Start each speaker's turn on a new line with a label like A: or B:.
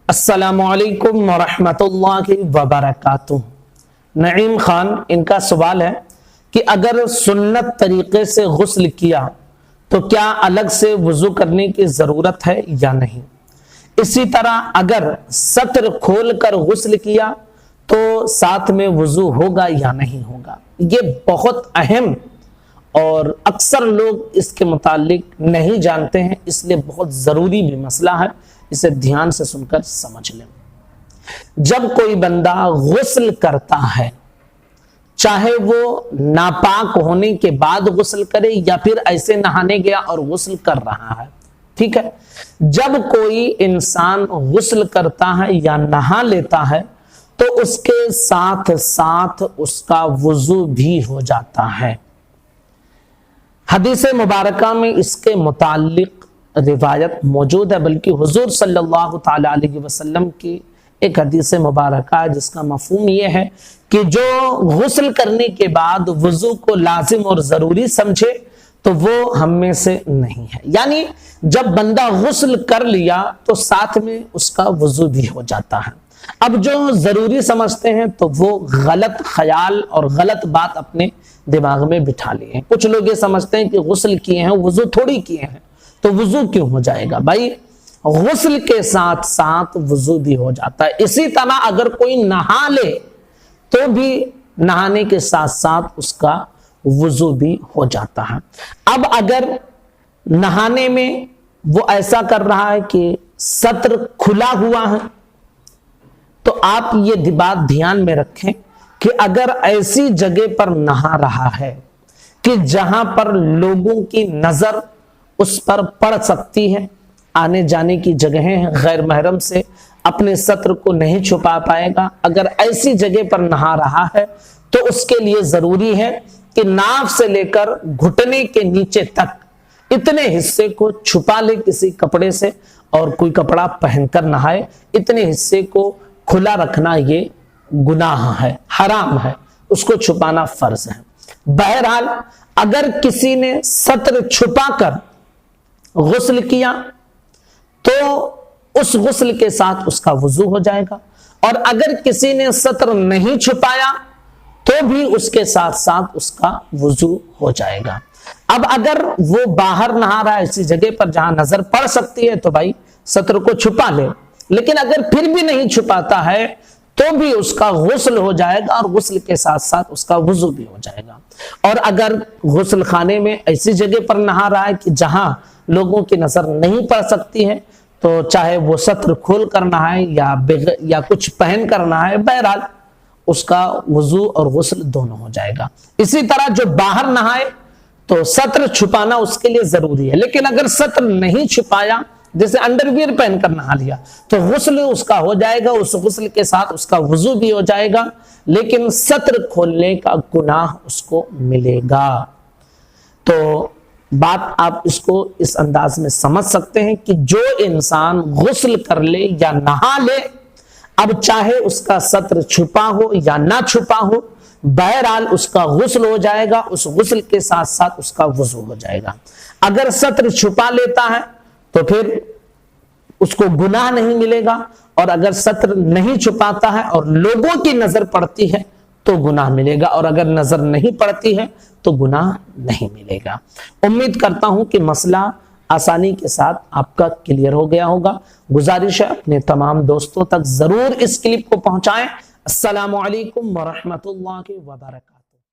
A: السلام علیکم ورحمۃ اللہ وبرکاتہ۔ نعیم خان، ان کا سوال ہے کہ اگر سنت طریقے سے غسل کیا تو کیا الگ سے وضو کرنے کی ضرورت ہے یا نہیں؟ اسی طرح اگر سطر کھول کر غسل کیا تو ساتھ میں وضو ہوگا یا نہیں ہوگا؟ یہ بہت اہم اور اکثر لوگ اس کے متعلق نہیں جانتے ہیں، اس لیے بہت ضروری بھی مسئلہ ہے، اسے دھیان سے سن کر سمجھ لیں۔ جب کوئی بندہ غسل کرتا ہے، چاہے وہ ناپاک ہونے کے بعد غسل کرے یا پھر ایسے نہانے گیا اور غسل کر رہا ہے، ٹھیک ہے، جب کوئی انسان غسل کرتا ہے یا نہا لیتا ہے تو اس کے ساتھ ساتھ اس کا وضو بھی ہو جاتا ہے۔ حدیث مبارکہ میں اس کے متعلق روایت موجود ہے، بلکہ حضور صلی اللہ تعالی علیہ وسلم کی ایک حدیث مبارکہ ہے جس کا مفہوم یہ ہے کہ جو غسل کرنے کے بعد وضو کو لازم اور ضروری سمجھے تو وہ ہم میں سے نہیں ہے، یعنی جب بندہ غسل کر لیا تو ساتھ میں اس کا وضو بھی ہو جاتا ہے۔ اب جو ضروری سمجھتے ہیں تو وہ غلط خیال اور غلط بات اپنے دماغ میں بٹھا لیے ہیں۔ کچھ لوگ یہ سمجھتے ہیں کہ غسل کیے ہیں وضو تھوڑی کیے ہیں تو وضو کیوں ہو جائے گا؟ بھائی غسل کے ساتھ ساتھ وضو بھی ہو جاتا ہے۔ اسی طرح اگر کوئی نہا لے تو بھی نہانے کے ساتھ ساتھ اس کا وضو بھی ہو جاتا ہے۔ اب اگر نہانے میں وہ ایسا کر رہا ہے کہ سطر کھلا ہوا ہے تو آپ یہ بات دھیان میں رکھیں کہ اگر ایسی جگہ پر نہا رہا ہے کہ جہاں پر لوگوں کی نظر اس پر پڑ سکتی ہے، آنے جانے کی جگہیں ہیں، غیر محرم سے اپنے سطر کو نہیں چھپا پائے گا، اگر ایسی جگہ پر نہا رہا ہے تو اس کے لیے ضروری ہے کہ ناف سے لے کر گھٹنے کے نیچے تک اتنے حصے کو چھپا لے کسی کپڑے سے، اور کوئی کپڑا پہن کر نہائے۔ اتنے حصے کو کھلا رکھنا یہ گناہ ہے، حرام ہے، اس کو چھپانا فرض ہے۔ بہرحال اگر کسی نے سطر چھپا کر غسل کیا تو اس غسل کے ساتھ اس کا وضو ہو جائے گا، اور اگر کسی نے سطر نہیں چھپایا تو بھی اس کے ساتھ ساتھ اس کا وضو ہو جائے گا۔ اب اگر وہ باہر نہا رہا ہے اسی جگہ پر جہاں نظر پڑ سکتی ہے تو بھائی سطر کو چھپا لے، لیکن اگر پھر بھی نہیں چھپاتا ہے تو بھی اس کا غسل ہو جائے گا اور غسل کے ساتھ ساتھ اس کا وضو بھی ہو جائے گا۔ اور اگر غسل خانے میں ایسی جگہ پر نہا رہا ہے کہ جہاں لوگوں کی نظر نہیں پڑ سکتی ہے تو چاہے وہ سطر کھول کر نہائے یا کچھ پہن کر نہائے، بہرحال اس کا وضو اور غسل دونوں ہو جائے گا۔ اسی طرح جو باہر نہائے تو سطر چھپانا اس کے لیے ضروری ہے، لیکن اگر سطر نہیں چھپایا، جیسے انڈر ویئر پہن کر نہا لیا، تو غسل اس کا ہو جائے گا، اس غسل کے ساتھ اس کا وضو بھی ہو جائے گا، لیکن سطر کھولنے کا گناہ اس کو ملے گا۔ تو بات آپ اس کو اس انداز میں سمجھ سکتے ہیں کہ جو انسان غسل کر لے یا نہا لے، اب چاہے اس کا سطر چھپا ہو یا نہ چھپا ہو، بہرحال اس کا غسل ہو جائے گا، اس غسل کے ساتھ ساتھ اس کا وضو ہو جائے گا۔ اگر سطر چھپا لیتا ہے تو پھر اس کو گناہ نہیں ملے گا، اور اگر سطر نہیں چھپاتا ہے اور لوگوں کی نظر پڑتی ہے تو گناہ ملے گا، اور اگر نظر نہیں پڑتی ہے تو گناہ نہیں ملے گا۔ امید کرتا ہوں کہ مسئلہ آسانی کے ساتھ آپ کا کلیئر ہو گیا ہوگا۔ گزارش ہے اپنے تمام دوستوں تک ضرور اس کلپ کو پہنچائیں۔ السلام علیکم ورحمۃ اللہ وبرکاتہ۔